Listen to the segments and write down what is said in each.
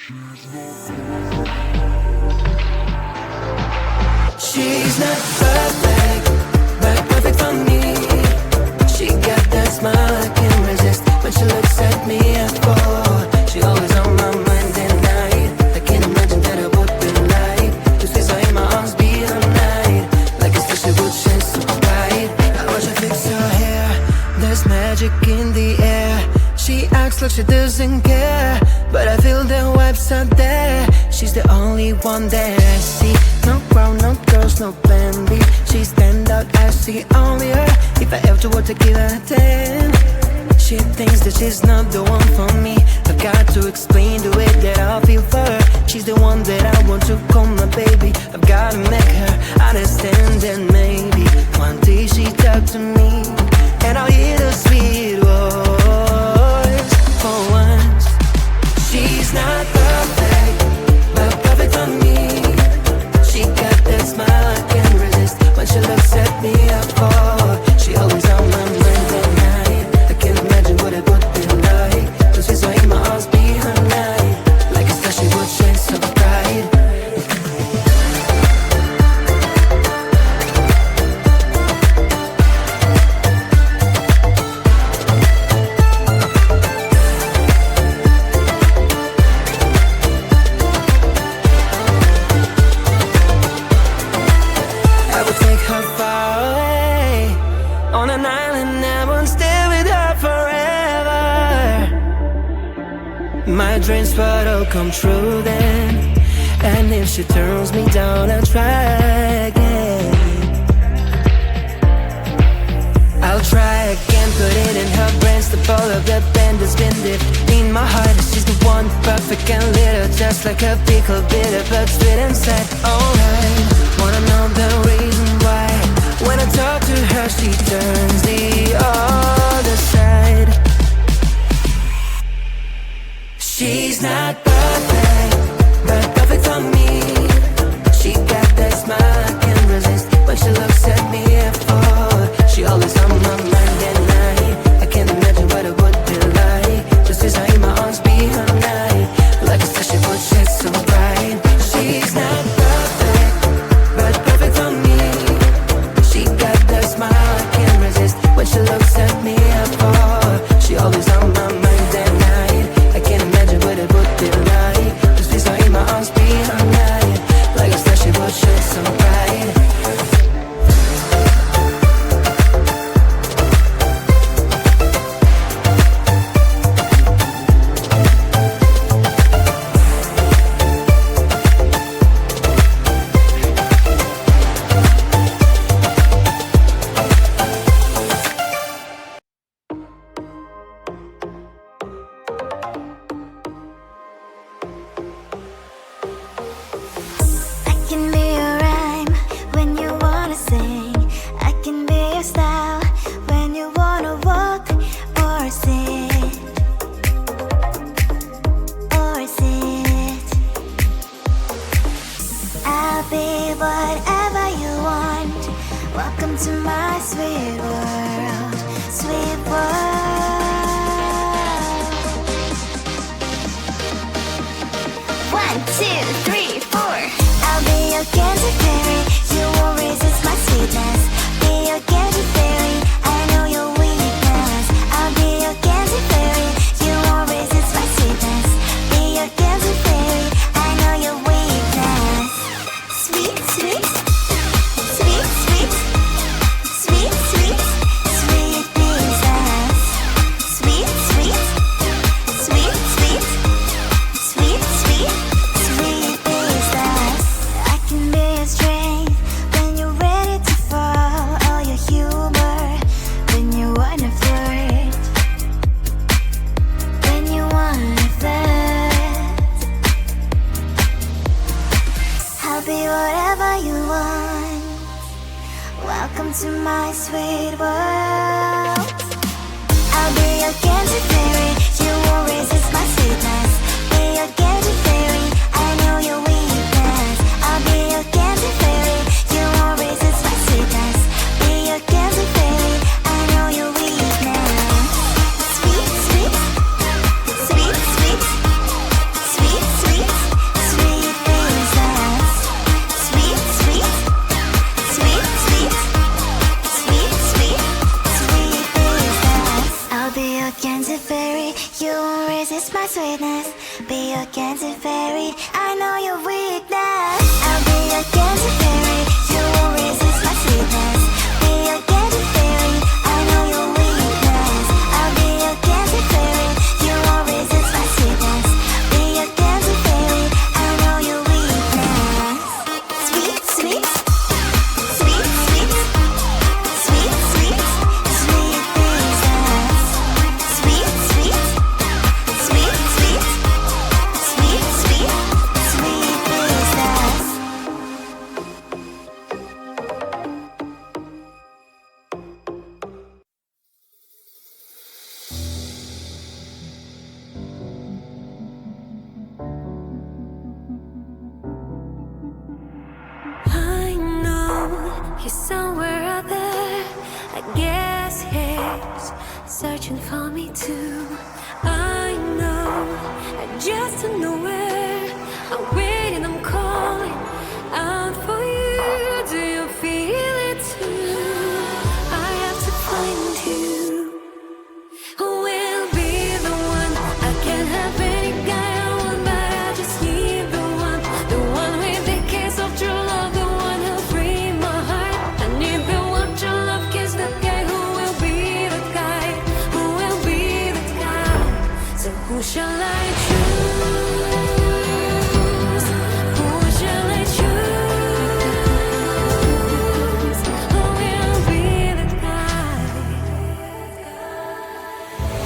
She's not perfect, but perfect for me. She got that smile I can't resist when she looks at me. I fall. She always on my mind at night. I can't imagine that I would be like to squeeze her in my arms, be her night. Like a special would shine so bright. I watch her fix her hair. There's magic in the air. She acts like she doesn't care, but I feel the vibes out there. She's the only one that I see. No crown, no girls, no plan B. She stand out, I see only her. If I ever were to give her a 10, she thinks that she's not the one for me. I've got to explain the way that I feel for her. She's the one that I want to call my baby. I've gotta make her understand that maybe one day she talk to me and I'll hear the sweet voice for once. She's not perfect, but perfect for me. She got that smile I can't resist when she looks at me. I fall. She always on my mind at night. I can't imagine what it would be like to see her in my arms, be her night. Like a star she would shine so bright. On an island, I won't stay with her forever. My dreams but all come true then. And if she turns me down, I'll try again. I'll try again, put it in her brains. The ball of the band has been deep in my heart. She's the one, perfect and little, just like a pickle, bitter but sweet inside. Alright, wanna know the reason why? When I talk to her, she turns the other side. She's not perfect, but perfect for me. She got that smile I can't resist when she looks at me. I fall. She always on my mind at night. I can't imagine what it would be like just as her in my arms, be her night. Like a star she would shine so bright. She's not perfect, but perfect for me. She got that smile I can't resist when she looks at me. I fall. She always on my mind at night. I can't imagine what it would be like just as her in my arms, be her night. Like a star she would shine so bright. Sweet, sweet, sweetness. Be your cancer fairy, I know your weakness. I'll be your cancer fairy, you won't resist my sweetness. Be your cancer fairy, I know your weakness. I'll be your cancer fairy, you won't resist my sweetness. Be your cancer fairy, I know your weakness. Sweet, sweet, sweet, sweet, sweet, sweet, sweet princess. Sweet, sweet, sweet, sweet, sweet, sweet, sweet princess. I know he's somewhere out there. I guess he's searching for me too. I know I just don't know where. I'm waiting, I'm calling out for you. Do you feel it too? I have to find you. Who will be the one? I can't have any guy I want, but I just need the one with the kiss of true love, the one who'll free my heart. I need the one true love kiss, that guy who will be the guy, who will be the guy. So who shall I choose? Who shall I choose? Who will be the guy?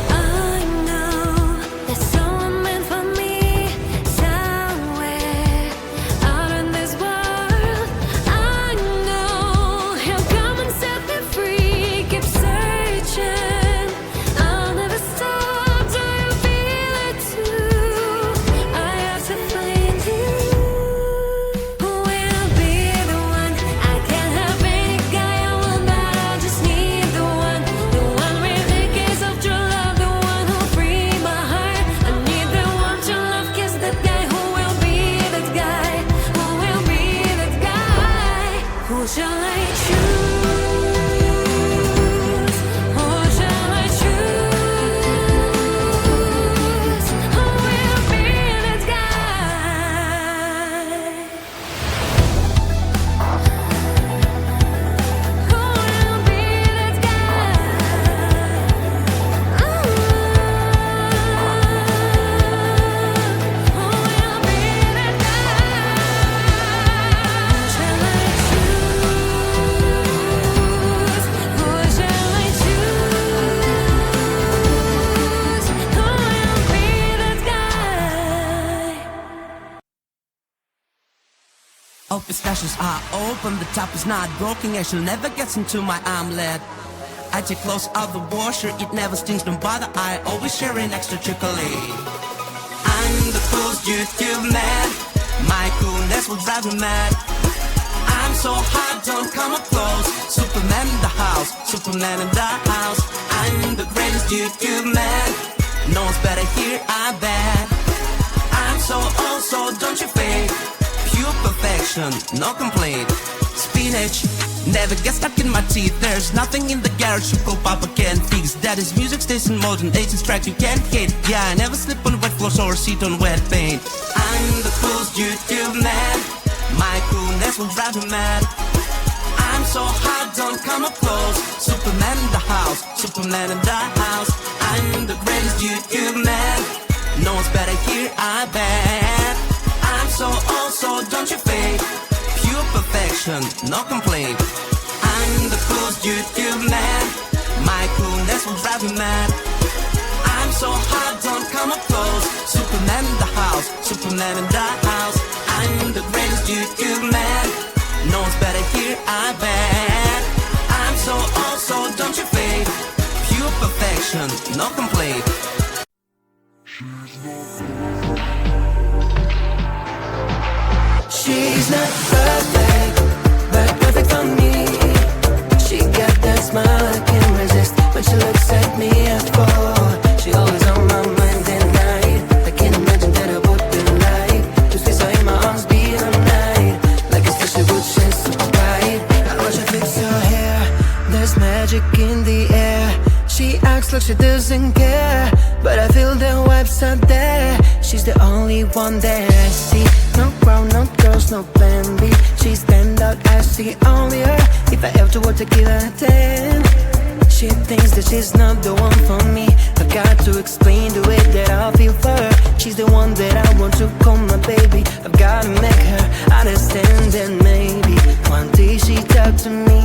I know there's someone meant for me somewhere out in this world. I know he'll come and set me free. Keep searching, I'll never stop. Do you feel it too? I have to find you. Who will be the one? I can't have any guy I want, but I just need the one with the kiss of true love, the one who'll free my heart. I need the one true love kiss, that guy who will be that guy, who will be that guy. Who shall I choose? Who shall I choose? Who will be that guy? Who will be that guy? Who will be that guy? Who shall I choose? Who shall I choose? Who will be that guy? Oh, pistachios are open, the top is not broken, and she'll never gets into my omelet. I take clothes out the washer, it never stings, don't bother, I always share an extra chocolate. I'm the coolest YouTube man, my coolness will drive you mad. I'm so hot, don't come up close, Superman in the house, Superman in the house. I'm the greatest YouTube man, no one's better here, I bet. I'm so old, so don't you fake. Pure perfection, no complaint. Spinach never gets stuck in my teeth. There's nothing in the garage you call Papa can't fix. That is music stays in motion, 18 track you can't hit. Yeah, I never slip on wet floors or sit on wet paint. I'm the coolest YouTube man, my coolness will drive you mad. I'm so hot, don't come up close, Superman in the house, Superman in the house. I'm the greatest YouTube man, no one's better here, I bet. I'm so old, so don't you fake. Pure perfection, no complaint. I'm the coolest YouTube man, my coolness will drive you mad. I'm so hot, don't come up close, Superman in the house, Superman in the house. I'm the greatest YouTube man, no one's better here, I bet. I'm so old, so don't you fake. Pure perfection, no complaint. She's not perfect, but perfect for me. She got that smile I can't resist. When she looks at me, I fall. She always on my mind at night. I can't imagine that I would be like to stay so in my arms, be all night. Like a special good chance to ride. I watch her fix her hair. There's magic in the air. She acts like she doesn't care, but I feel the vibes out there. the only one that I see. No grown-up girls, no plan B. She stand out, I see only her. If I ever were to give her a 10, she thinks that she's not the one for me. I've got to explain the way that I feel for her. She's the one that I want to call my baby. I've gotta make her understand that maybe one day she talk to me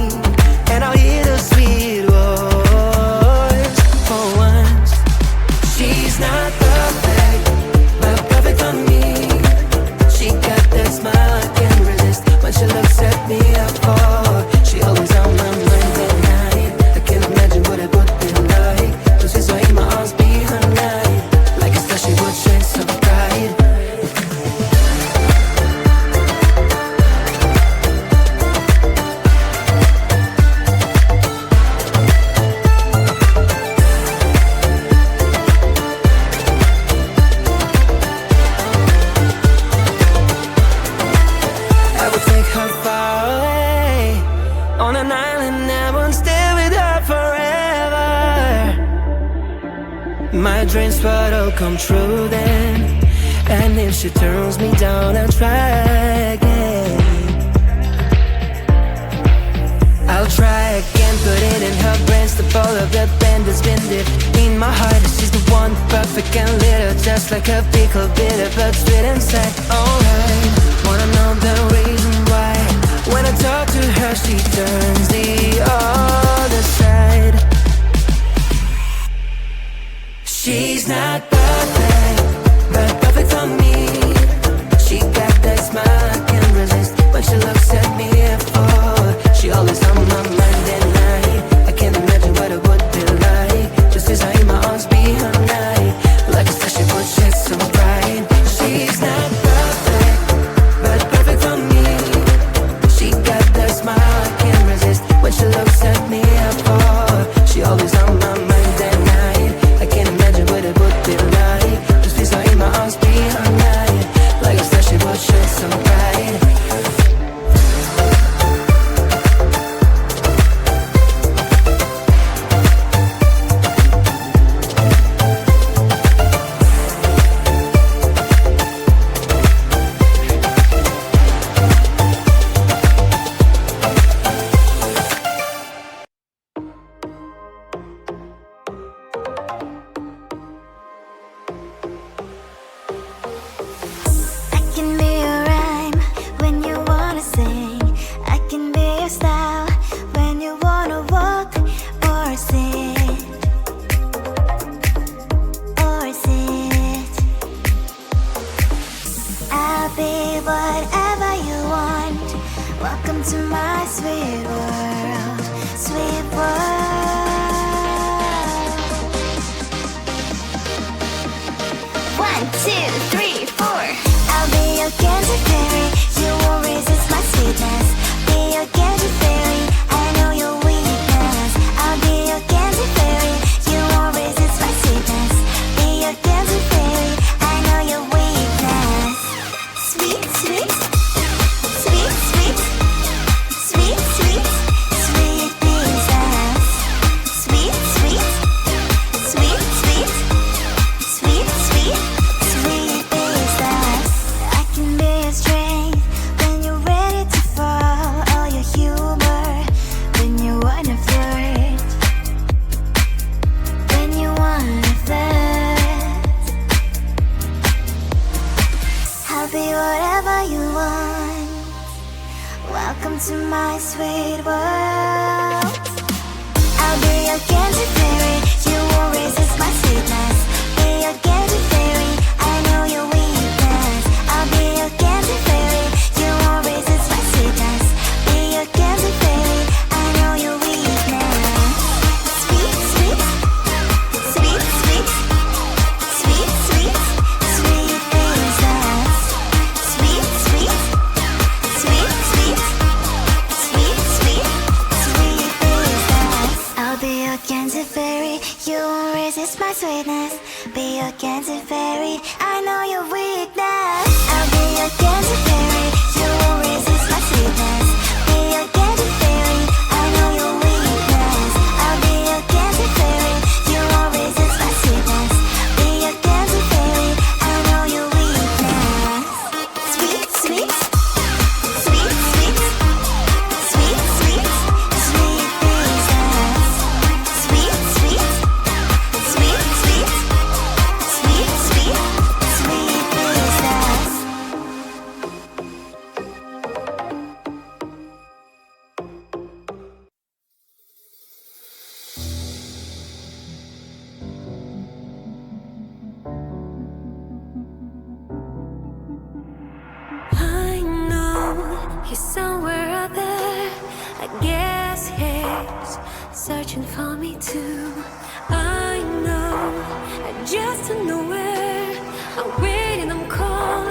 and I'll hear the sweet voice. For once, she's not perfect, but perfect for me. She got that smile I can't resist when she looks at me. I fall. She always on my mind at night. I can't imagine what it would be like to see her in my arms, be her night. Like a star, she would shine so bright. I would take her far away on an island, I won't stay with her forever. My dreams would all come true then, and if she turns me down, I'll try again. I'll try again, put it in her brain, stop all of the pain that's been deep in my heart. She's the one, perfect and little, just like a pickle, bitter but sweet inside. Alright, wanna know the reason why when I talk to her she turns the other side. She's not perfect, but perfect for me. She got that smile I can't resist when she looks at me. I fall. She always on my mind at night. I can't imagine what it would be like just as I in my arms, be her night. Like a star, she would shine so bright. She's not perfect, but perfect for me. She got that smile I can't resist when she looks at me. I fall. She always on my mind at night. I can't imagine what it would be like just as I in my arms, be her night. Like a star, she would shine so bright. I can be your rhyme when you wanna sing. I can be your style when you wanna walk or sit. Or sit. I'll be whatever you want. Welcome to my sweet world. Sweet world. 1, 2, 3, 4. I'll be your candy fairy. You won't resist my sweetness. Be your candy fairy. I know your weakness. I'll be your candy fairy. You won't resist my sweetness. Be your candy fairy. I know your weakness. Sweet, sweet, sweet, sweet, sweet, sweet, sweet princess. Sweet, sweet, sweet, sweet, sweet, sweet, sweet princess. I can be your strength when you're ready to fall. All your humor when you wanna flirt. When you wanna flirt. I'll be whatever you want. Welcome to my sweet world. I'll be your candy fairy. You won't resist my sweetness. Be your candy fairy. I know your weakness. I'll be your candy fairy. You won't resist my sweetness. Be your candy fairy. I know your weakness. Sweet, sweet, sweet, sweet, sweet, sweet, sweet princess. Sweet, sweet, sweet, sweet, sweet, sweet, sweet princess. I'll be your candy fairy. You won't resist my sweetness. Be your candy fairy. I know your weakness. I'll be your candy fairy. You won't resist my sweetness. Be your candy fairy. I know your weakness. I'll be your candy fairy. You won't resist my sweetness. Be your candy fairy. I know your weakness. He's somewhere out there, I guess he's searching for me too. I know, I just don't know where. I'm waiting, I'm calling.